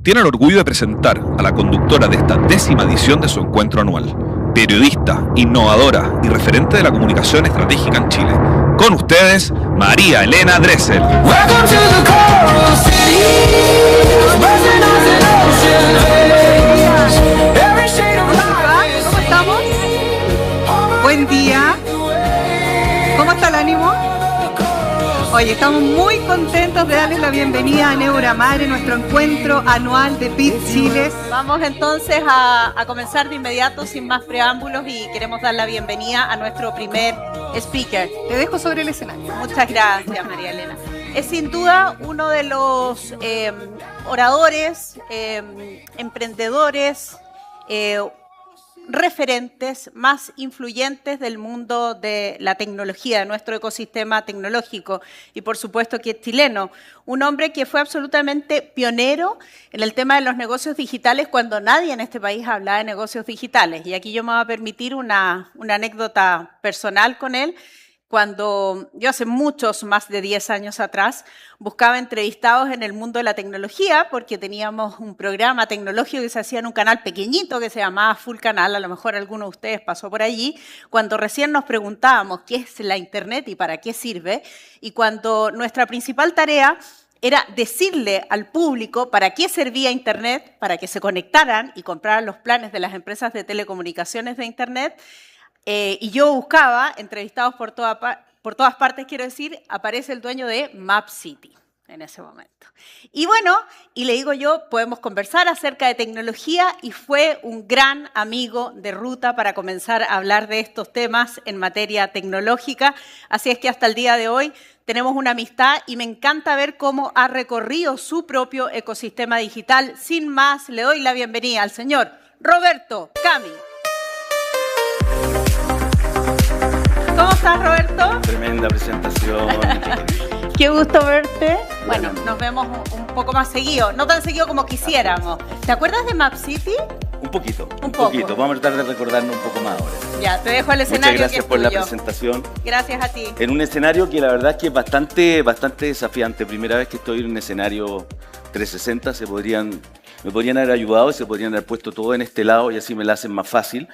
tiene el orgullo de presentar a la conductora de esta 10ª edición de su encuentro anual, periodista, innovadora y referente de la comunicación estratégica en Chile. Con ustedes, María Elena Dressel. ¿Cómo estamos? Buen día. ¿Cómo está el ánimo? Oye, estamos muy contentos de darles la bienvenida a Neuramare, nuestro encuentro anual de PIT Chile. Vamos entonces a comenzar de inmediato sin más preámbulos y queremos dar la bienvenida a nuestro primer speaker. Te dejo sobre el escenario. Muchas gracias, María Elena. Es sin duda uno de los oradores, emprendedores, referentes más influyentes del mundo de la tecnología, de nuestro ecosistema tecnológico, y por supuesto que es chileno. Un hombre que fue absolutamente pionero en el tema de los negocios digitales cuando nadie en este país hablaba de negocios digitales. Y aquí yo me voy a permitir una anécdota personal con él. Cuando yo hace más de 10 años atrás, buscaba entrevistados en el mundo de la tecnología, porque teníamos un programa tecnológico que se hacía en un canal pequeñito que se llamaba Full Canal, a lo mejor alguno de ustedes pasó por allí, cuando recién nos preguntábamos qué es la Internet y para qué sirve, y cuando nuestra principal tarea era decirle al público para qué servía Internet, para que se conectaran y compraran los planes de las empresas de telecomunicaciones de Internet. Y yo buscaba, entrevistados por todas partes, quiero decir, aparece el dueño de Map City en ese momento. Y bueno, y le digo yo, podemos conversar acerca de tecnología, y fue un gran amigo de ruta para comenzar a hablar de estos temas en materia tecnológica. Así es que hasta el día de hoy tenemos una amistad y me encanta ver cómo ha recorrido su propio ecosistema digital. Sin más, le doy la bienvenida al señor Roberto Cami. ¿Cómo estás, Roberto? Tremenda presentación. Qué gusto verte. Bueno, nos vemos un poco más seguido, no tan seguido como quisiéramos. ¿Te acuerdas de Map City? Un poquito. Vamos a tratar de recordarnos un poco más ahora. Ya, te dejo el escenario. Muchas gracias por la tuyo. presentación. Gracias a ti. En un escenario que la verdad es que es bastante desafiante. Primera vez que estoy en un escenario 360, me podrían haber ayudado y se podrían haber puesto todo en este lado y así me la hacen más fácil.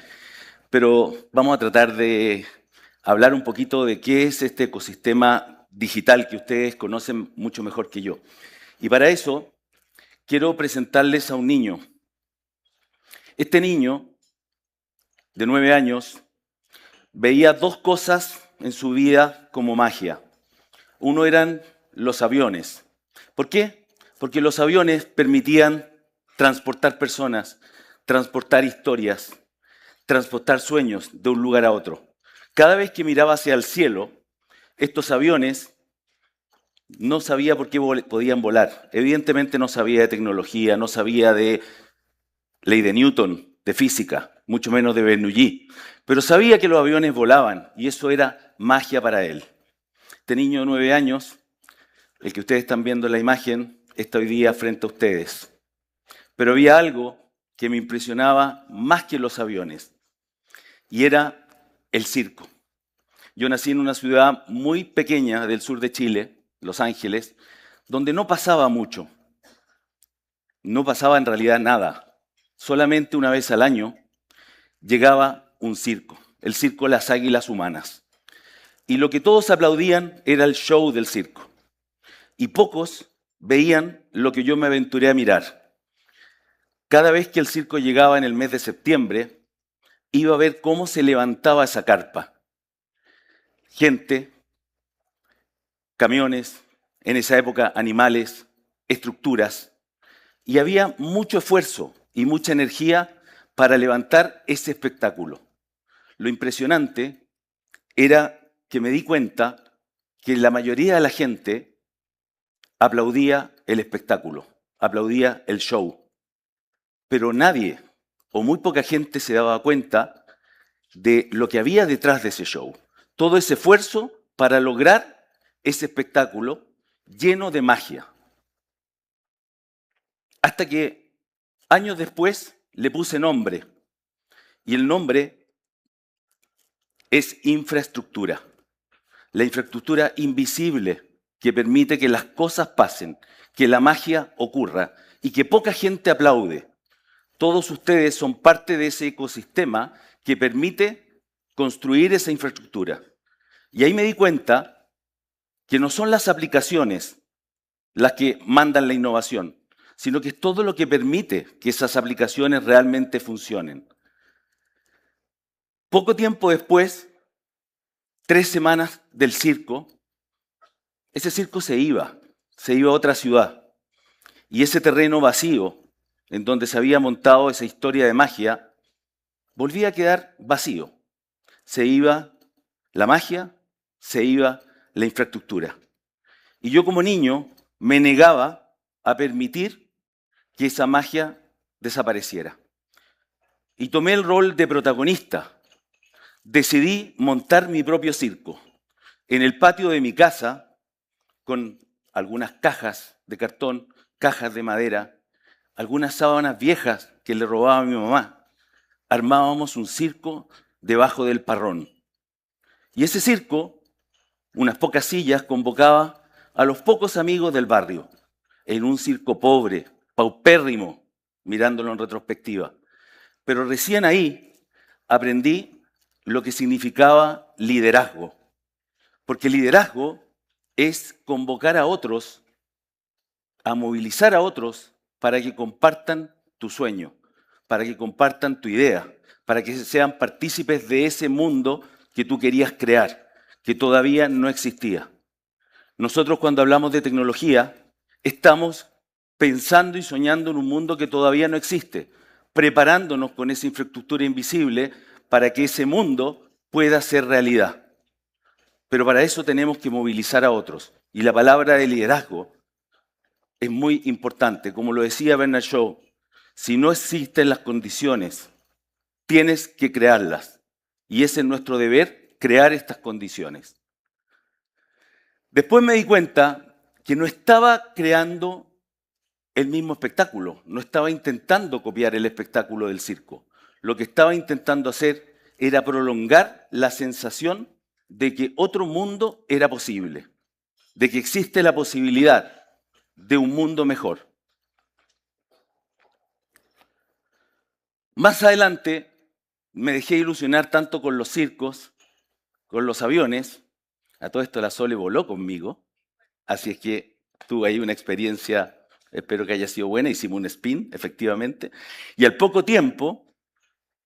Pero vamos a tratar de hablar un poquito de qué es este ecosistema digital que ustedes conocen mucho mejor que yo. Y para eso quiero presentarles a un niño. Este niño, de 9 años, veía dos cosas en su vida como magia. Uno eran los aviones. ¿Por qué? Porque los aviones permitían transportar personas, transportar historias, transportar sueños de un lugar a otro. Cada vez que miraba hacia el cielo, estos aviones no sabía por qué podían volar. Evidentemente no sabía de tecnología, no sabía de ley de Newton, de física, mucho menos de Bernoulli. Pero sabía que los aviones volaban y eso era magia para él. Este niño de 9 años, el que ustedes están viendo en la imagen, está hoy día frente a ustedes. Pero había algo que me impresionaba más que los aviones y era el circo. Yo nací en una ciudad muy pequeña del sur de Chile, Los Ángeles, donde no pasaba mucho. No pasaba en realidad nada. Solamente una vez al año llegaba un circo, el circo Las Águilas Humanas. Y lo que todos aplaudían era el show del circo. Y pocos veían lo que yo me aventuré a mirar. Cada vez que el circo llegaba en el mes de septiembre, iba a ver cómo se levantaba esa carpa. Gente, camiones, en esa época animales, estructuras, y había mucho esfuerzo y mucha energía para levantar ese espectáculo. Lo impresionante era que me di cuenta que la mayoría de la gente aplaudía el espectáculo, aplaudía el show, pero nadie o muy poca gente se daba cuenta de lo que había detrás de ese show. Todo ese esfuerzo para lograr ese espectáculo lleno de magia. Hasta que años después le puse nombre. Y el nombre es infraestructura. La infraestructura invisible que permite que las cosas pasen, que la magia ocurra y que poca gente aplaude. Todos ustedes son parte de ese ecosistema que permite construir esa infraestructura. Y ahí me di cuenta que no son las aplicaciones las que mandan la innovación, sino que es todo lo que permite que esas aplicaciones realmente funcionen. Poco tiempo después, 3 semanas del circo, ese circo se iba a otra ciudad. Y ese terreno vacío, en donde se había montado esa historia de magia, volvía a quedar vacío. Se iba la magia, se iba la infraestructura. Y yo como niño me negaba a permitir que esa magia desapareciera. Y tomé el rol de protagonista. Decidí montar mi propio circo en el patio de mi casa con algunas cajas de cartón, cajas de madera, algunas sábanas viejas que le robaba a mi mamá. Armábamos un circo debajo del parrón. Y ese circo, unas pocas sillas, convocaba a los pocos amigos del barrio en un circo pobre, paupérrimo, mirándolo en retrospectiva. Pero recién ahí aprendí lo que significaba liderazgo. Porque liderazgo es convocar a otros, a movilizar a otros para que compartan tu sueño, para que compartan tu idea, para que sean partícipes de ese mundo que tú querías crear, que todavía no existía. Nosotros cuando hablamos de tecnología, estamos pensando y soñando en un mundo que todavía no existe, preparándonos con esa infraestructura invisible para que ese mundo pueda ser realidad. Pero para eso tenemos que movilizar a otros. Y la palabra de liderazgo es muy importante. Como lo decía Bernard Shaw, si no existen las condiciones, tienes que crearlas. Y ese es nuestro deber, crear estas condiciones. Después me di cuenta que no estaba creando el mismo espectáculo, no estaba intentando copiar el espectáculo del circo. Lo que estaba intentando hacer era prolongar la sensación de que otro mundo era posible, de que existe la posibilidad de un mundo mejor. Más adelante me dejé ilusionar tanto con los circos, con los aviones. A todo esto la Sole voló conmigo, así es que tuve ahí una experiencia, espero que haya sido buena, hicimos un spin, efectivamente, y al poco tiempo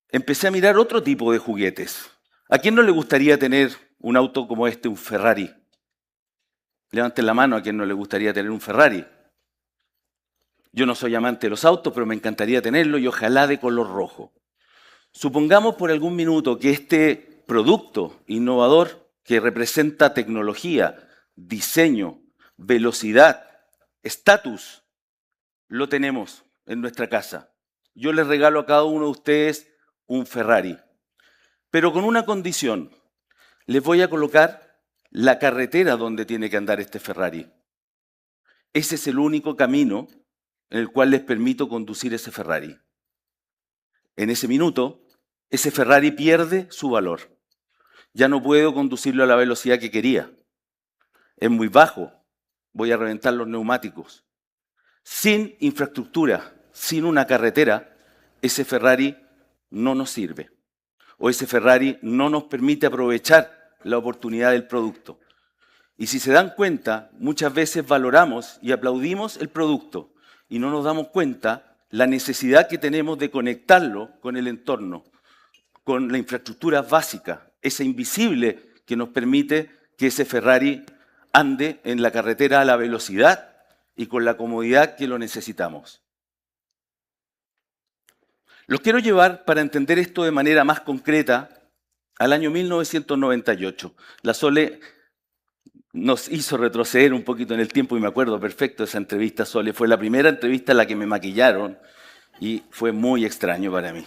empecé a mirar otro tipo de juguetes. ¿A quién no le gustaría tener un auto como este, un Ferrari? Levanten la mano a quien no le gustaría tener un Ferrari. Yo no soy amante de los autos, pero me encantaría tenerlo y ojalá de color rojo. Supongamos por algún minuto que este producto innovador que representa tecnología, diseño, velocidad, estatus, lo tenemos en nuestra casa. Yo les regalo a cada uno de ustedes un Ferrari, pero con una condición. Les voy a colocar la carretera donde tiene que andar este Ferrari. Ese es el único camino en el cual les permito conducir ese Ferrari. En ese minuto, ese Ferrari pierde su valor. Ya no puedo conducirlo a la velocidad que quería. Es muy bajo. Voy a reventar los neumáticos. Sin infraestructura, sin una carretera, ese Ferrari no nos sirve. O ese Ferrari no nos permite aprovechar la oportunidad del producto. Y si se dan cuenta, muchas veces valoramos y aplaudimos el producto y no nos damos cuenta la necesidad que tenemos de conectarlo con el entorno, con la infraestructura básica, esa invisible que nos permite que ese Ferrari ande en la carretera a la velocidad y con la comodidad que lo necesitamos. Los quiero llevar para entender esto de manera más concreta al año 1998. La Sole nos hizo retroceder un poquito en el tiempo y me acuerdo perfecto de esa entrevista, Sole. Fue la primera entrevista en la que me maquillaron y fue muy extraño para mí.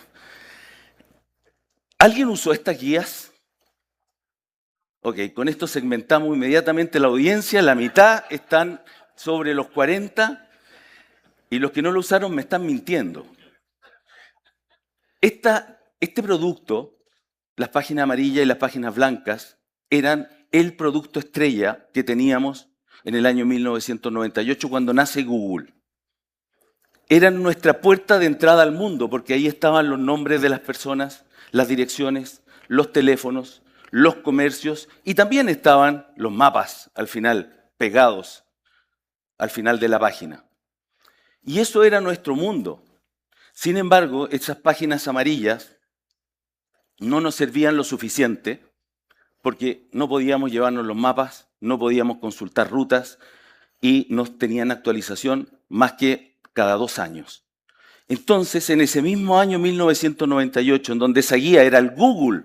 ¿Alguien usó estas guías? Ok, con esto segmentamos inmediatamente la audiencia. La mitad están sobre los 40 y los que no lo usaron me están mintiendo. Este producto, las páginas amarillas y las páginas blancas, eran el producto estrella que teníamos en el año 1998, cuando nace Google. Eran nuestra puerta de entrada al mundo, porque ahí estaban los nombres de las personas, las direcciones, los teléfonos, los comercios, y también estaban los mapas al final, pegados al final de la página. Y eso era nuestro mundo. Sin embargo, esas páginas amarillas no nos servían lo suficiente porque no podíamos llevarnos los mapas, no podíamos consultar rutas y no tenían actualización más que cada 2 años. Entonces, en ese mismo año 1998, en donde esa guía era el Google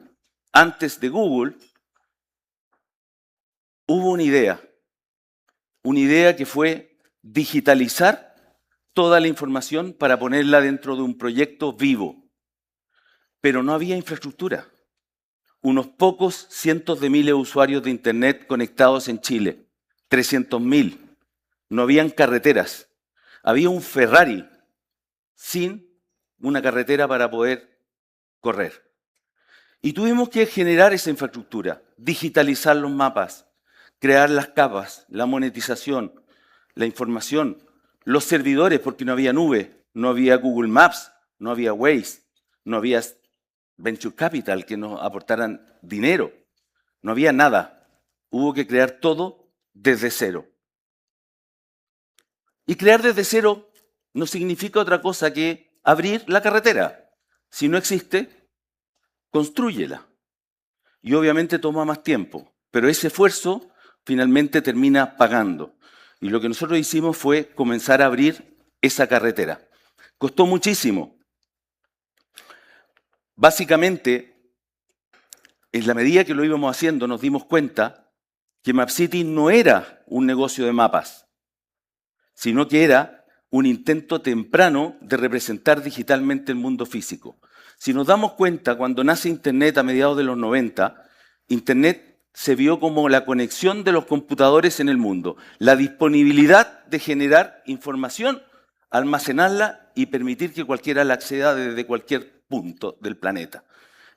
antes de Google, hubo una idea que fue digitalizar toda la información para ponerla dentro de un proyecto vivo. Pero no había infraestructura. Unos pocos cientos de miles de usuarios de Internet conectados en Chile, 300.000. No habían carreteras. Había un Ferrari sin una carretera para poder correr. Y tuvimos que generar esa infraestructura, digitalizar los mapas, crear las capas, la monetización, la información, los servidores, porque no había nube, no había Google Maps, no había Waze, no había Venture Capital que nos aportaran dinero, no había nada. Hubo que crear todo desde cero. Y crear desde cero no significa otra cosa que abrir la carretera. Si no existe, constrúyela. Y obviamente toma más tiempo, pero ese esfuerzo finalmente termina pagando. Y lo que nosotros hicimos fue comenzar a abrir esa carretera. Costó muchísimo. Básicamente, en la medida que lo íbamos haciendo, nos dimos cuenta que MapCity no era un negocio de mapas, sino que era un intento temprano de representar digitalmente el mundo físico. Si nos damos cuenta, cuando nace Internet a mediados de los 90, Internet se vio como la conexión de los computadores en el mundo, la disponibilidad de generar información, almacenarla y permitir que cualquiera la acceda desde cualquier punto del planeta.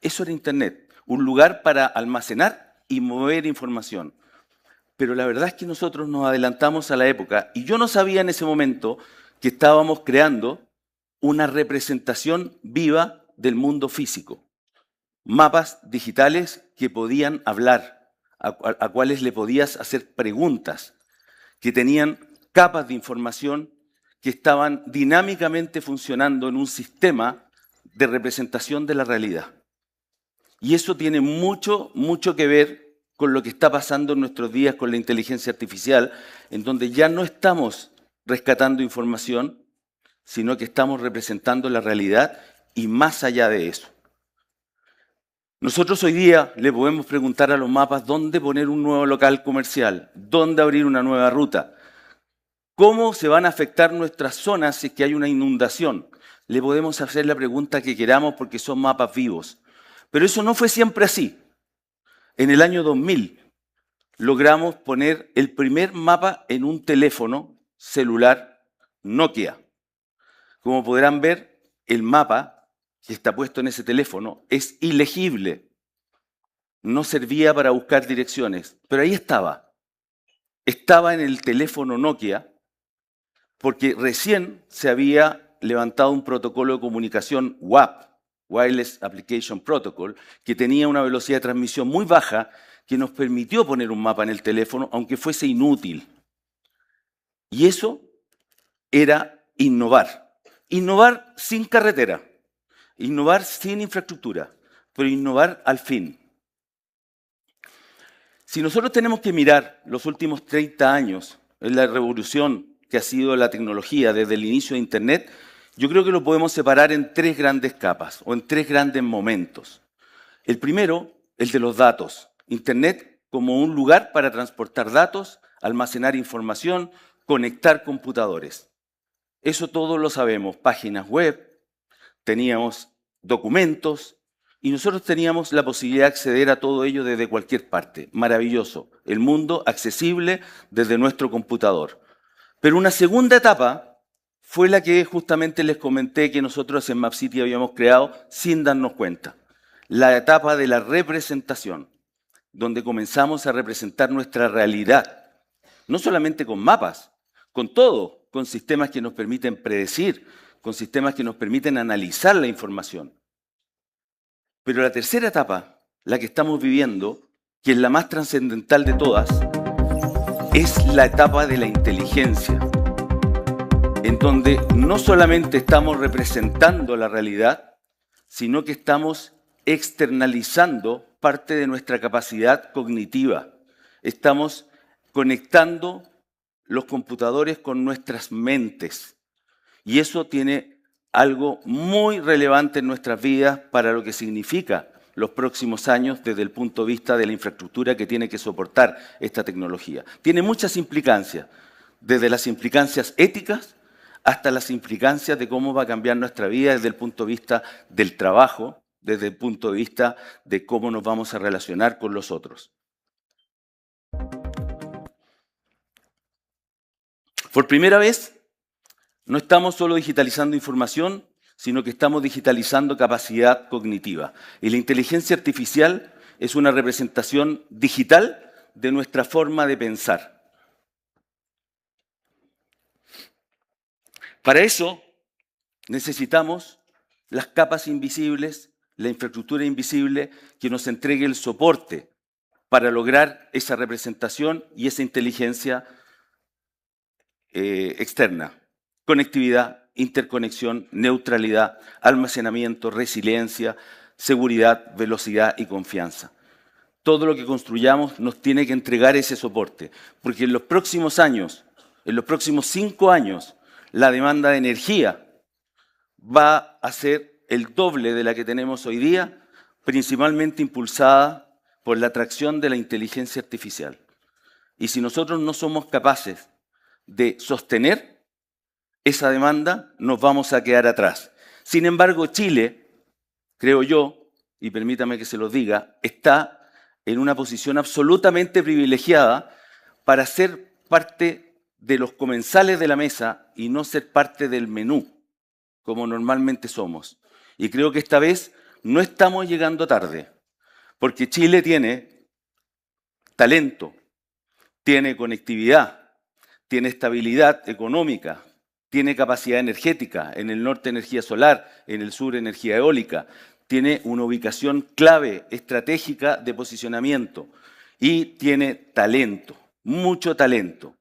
Eso era Internet, un lugar para almacenar y mover información. Pero la verdad es que nosotros nos adelantamos a la época y yo no sabía en ese momento que estábamos creando una representación viva del mundo físico. Mapas digitales que podían hablar, a cuales le podías hacer preguntas, que tenían capas de información que estaban dinámicamente funcionando en un sistema de representación de la realidad. Y eso tiene mucho, mucho que ver con lo que está pasando en nuestros días con la inteligencia artificial, en donde ya no estamos rescatando información, sino que estamos representando la realidad y más allá de eso. Nosotros hoy día le podemos preguntar a los mapas dónde poner un nuevo local comercial, dónde abrir una nueva ruta, cómo se van a afectar nuestras zonas si es que hay una inundación. Le podemos hacer la pregunta que queramos porque son mapas vivos. Pero eso no fue siempre así. En el año 2000 logramos poner el primer mapa en un teléfono celular Nokia. Como podrán ver, el mapa que está puesto en ese teléfono es ilegible. No servía para buscar direcciones, pero ahí estaba. Estaba en el teléfono Nokia porque recién se había levantado un protocolo de comunicación WAP, Wireless Application Protocol, que tenía una velocidad de transmisión muy baja que nos permitió poner un mapa en el teléfono, aunque fuese inútil. Y eso era innovar. Innovar sin carretera. Innovar sin infraestructura, pero innovar al fin. Si nosotros tenemos que mirar los últimos 30 años en la revolución que ha sido la tecnología desde el inicio de Internet, yo creo que lo podemos separar en 3 grandes capas o en 3 grandes momentos. El primero, el de los datos. Internet como un lugar para transportar datos, almacenar información, conectar computadores. Eso todos lo sabemos, páginas web, teníamos documentos y nosotros teníamos la posibilidad de acceder a todo ello desde cualquier parte. Maravilloso, el mundo accesible desde nuestro computador. Pero una segunda etapa fue la que justamente les comenté que nosotros en MapCity habíamos creado sin darnos cuenta. La etapa de la representación, donde comenzamos a representar nuestra realidad. no solamente con mapas, con todo, con sistemas que nos permiten predecir, con sistemas que nos permiten analizar la información. Pero la tercera etapa, la que estamos viviendo, que es la más trascendental de todas, es la etapa de la inteligencia, en donde no solamente estamos representando la realidad, sino que estamos externalizando parte de nuestra capacidad cognitiva. Estamos conectando los computadores con nuestras mentes. Y eso tiene algo muy relevante en nuestras vidas para lo que significa los próximos años desde el punto de vista de la infraestructura que tiene que soportar esta tecnología. Tiene muchas implicancias, desde las implicancias éticas hasta las implicancias de cómo va a cambiar nuestra vida desde el punto de vista del trabajo, desde el punto de vista de cómo nos vamos a relacionar con los otros. Por primera vez, no estamos solo digitalizando información, sino que estamos digitalizando capacidad cognitiva. Y la inteligencia artificial es una representación digital de nuestra forma de pensar. Para eso necesitamos las capas invisibles, la infraestructura invisible que nos entregue el soporte para lograr esa representación y esa inteligencia externa. Conectividad, interconexión, neutralidad, almacenamiento, resiliencia, seguridad, velocidad y confianza. Todo lo que construyamos nos tiene que entregar ese soporte, porque en los próximos años, en los próximos 5 años, la demanda de energía va a ser el doble de la que tenemos hoy día, principalmente impulsada por la atracción de la inteligencia artificial. Y si nosotros no somos capaces de sostener esa demanda, nos vamos a quedar atrás. Sin embargo, Chile, creo yo, y permítame que se lo diga, está en una posición absolutamente privilegiada para ser parte de los comensales de la mesa y no ser parte del menú, como normalmente somos. Y creo que esta vez no estamos llegando tarde, porque Chile tiene talento, tiene conectividad, tiene estabilidad económica, tiene capacidad energética, en el norte energía solar, en el sur energía eólica, tiene una ubicación clave, estratégica de posicionamiento y tiene talento, mucho talento.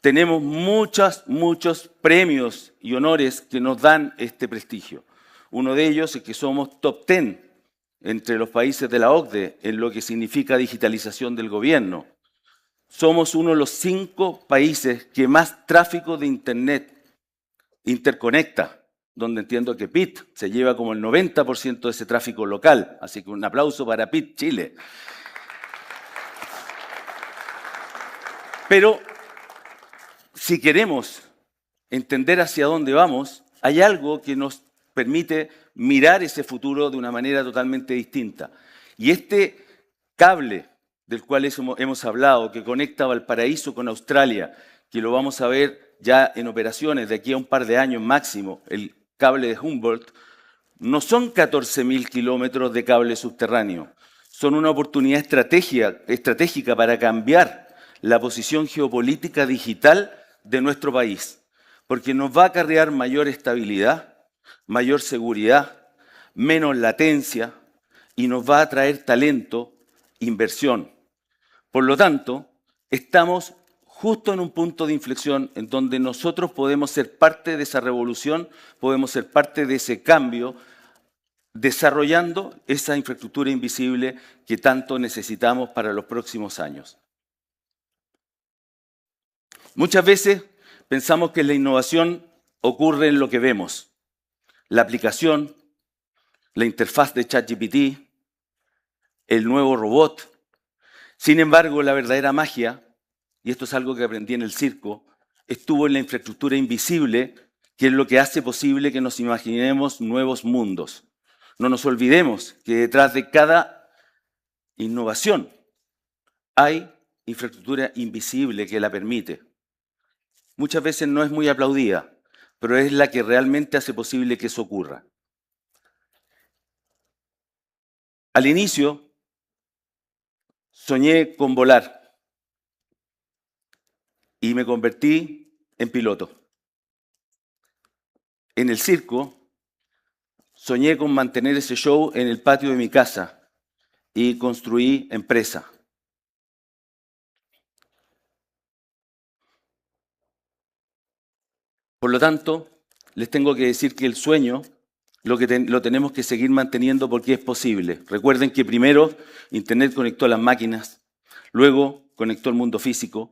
Tenemos muchos premios y honores que nos dan este prestigio. Uno de ellos es que somos top 10 entre los países de la OCDE en lo que significa digitalización del gobierno. Somos uno de los 5 países que más tráfico de Internet interconecta, donde entiendo que PIT se lleva como el 90% de ese tráfico local. Así que un aplauso para PIT Chile. Pero si queremos entender hacia dónde vamos, hay algo que nos permite mirar ese futuro de una manera totalmente distinta. Y este cable del cual hemos hablado, que conecta Valparaíso con Australia, que lo vamos a ver ya en operaciones de aquí a un par de años máximo, el cable de Humboldt, no son 14.000 kilómetros de cable subterráneo, son una oportunidad estratégica para cambiar la posición geopolítica digital de nuestro país, porque nos va a acarrear mayor estabilidad, mayor seguridad, menos latencia y nos va a traer talento, inversión. Por lo tanto, estamos justo en un punto de inflexión en donde nosotros podemos ser parte de esa revolución, podemos ser parte de ese cambio, desarrollando esa infraestructura invisible que tanto necesitamos para los próximos años. Muchas veces pensamos que la innovación ocurre en lo que vemos. La aplicación, la interfaz de ChatGPT, el nuevo robot. Sin embargo, la verdadera magia, y esto es algo que aprendí en el circo, estuvo en la infraestructura invisible, que es lo que hace posible que nos imaginemos nuevos mundos. No nos olvidemos que detrás de cada innovación hay infraestructura invisible que la permite. Muchas veces no es muy aplaudida, pero es la que realmente hace posible que eso ocurra. Al inicio, soñé con volar. y me convertí en piloto. En el circo, soñé con mantener ese show en el patio de mi casa y construí empresa. Por lo tanto, les tengo que decir que el sueño lo tenemos que seguir manteniendo porque es posible. Recuerden que primero Internet conectó a las máquinas, luego conectó el mundo físico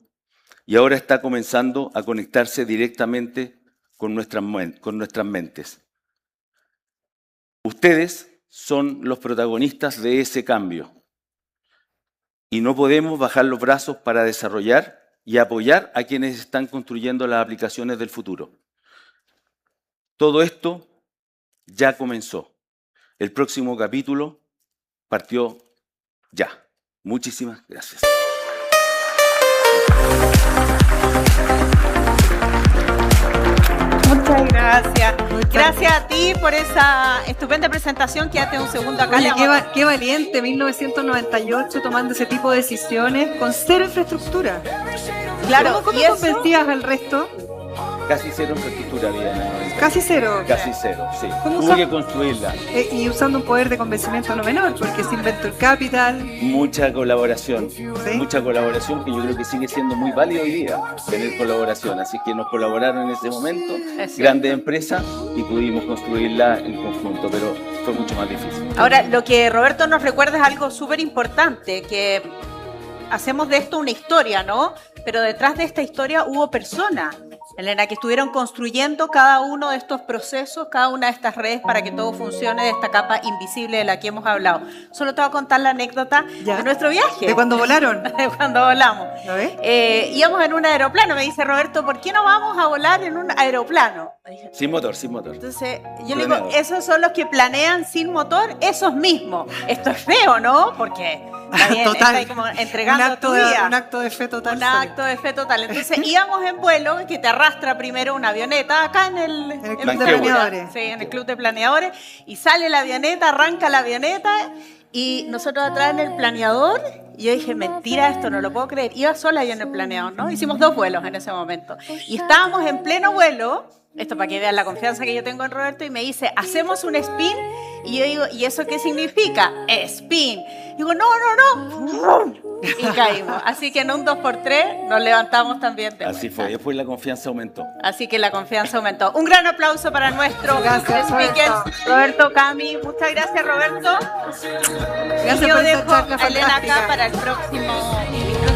y ahora está comenzando a conectarse directamente con nuestras mentes. Ustedes son los protagonistas de ese cambio y no podemos bajar los brazos para desarrollar y apoyar a quienes están construyendo las aplicaciones del futuro. Todo esto ya comenzó. El próximo capítulo partió ya. Muchísimas gracias. Muchas gracias. Gracias a ti por esa estupenda presentación. Quédate un segundo acá. Oye, qué valiente, 1998, tomando ese tipo de decisiones con cero infraestructura. Claro, ¿Cómo ¿y eso? convencías al resto? Casi cero infraestructura había en el 90. Casi cero. Casi cero, sí. ¿Cómo Tuvo que construirla. Y usando un poder de convencimiento no menor, porque sin Venture Capital. Mucha colaboración, ¿Sí? mucha colaboración que yo creo que sigue siendo muy válido hoy día, tener colaboración. Así que nos colaboraron en ese momento grandes empresas y pudimos construirla en conjunto, pero fue mucho más difícil. Ahora, lo que Roberto nos recuerda es algo súper importante, que hacemos de esto una historia, ¿no? Pero detrás de esta historia hubo personas, Elena, que estuvieron construyendo cada uno de estos procesos, cada una de estas redes para que todo funcione de esta capa invisible de la que hemos hablado. Solo te voy a contar la anécdota de nuestro viaje. ¿De cuando volaron? De cuando volamos. ¿Lo ves? Íbamos en un aeroplano. Me dice Roberto, ¿por qué no vamos a volar en un aeroplano? Sin motor, sin motor. Entonces, yo le digo, esos son los que planean sin motor, esos mismos. Esto es feo, ¿no? Porque también está ahí como entregando tu vida. Un acto de fe total. Un acto de fe total. Entonces íbamos en vuelo, que te arrastra primero una avioneta acá en el Club de Planeadores. Sí, en el Club de Planeadores. Y sale la avioneta, arranca la avioneta y nosotros atrás en el planeador. Y yo dije, mentira, esto no lo puedo creer. Iba sola yo en el planeador, ¿no? Hicimos 2 vuelos en ese momento. Y estábamos en pleno vuelo, esto para que vean la confianza que yo tengo en Roberto, y me dice, hacemos un spin. Y yo digo, ¿y eso qué significa? Spin. Digo, no. Y caímos. Así que en un 2x3 nos levantamos también de Así vuelta. fue, después la confianza aumentó. Así que la confianza aumentó. Un gran aplauso para nuestro speaker, Roberto Cami. Muchas gracias, Roberto. Gracias Yo por esta dejo charla a Elena acá fantástica. para el próximo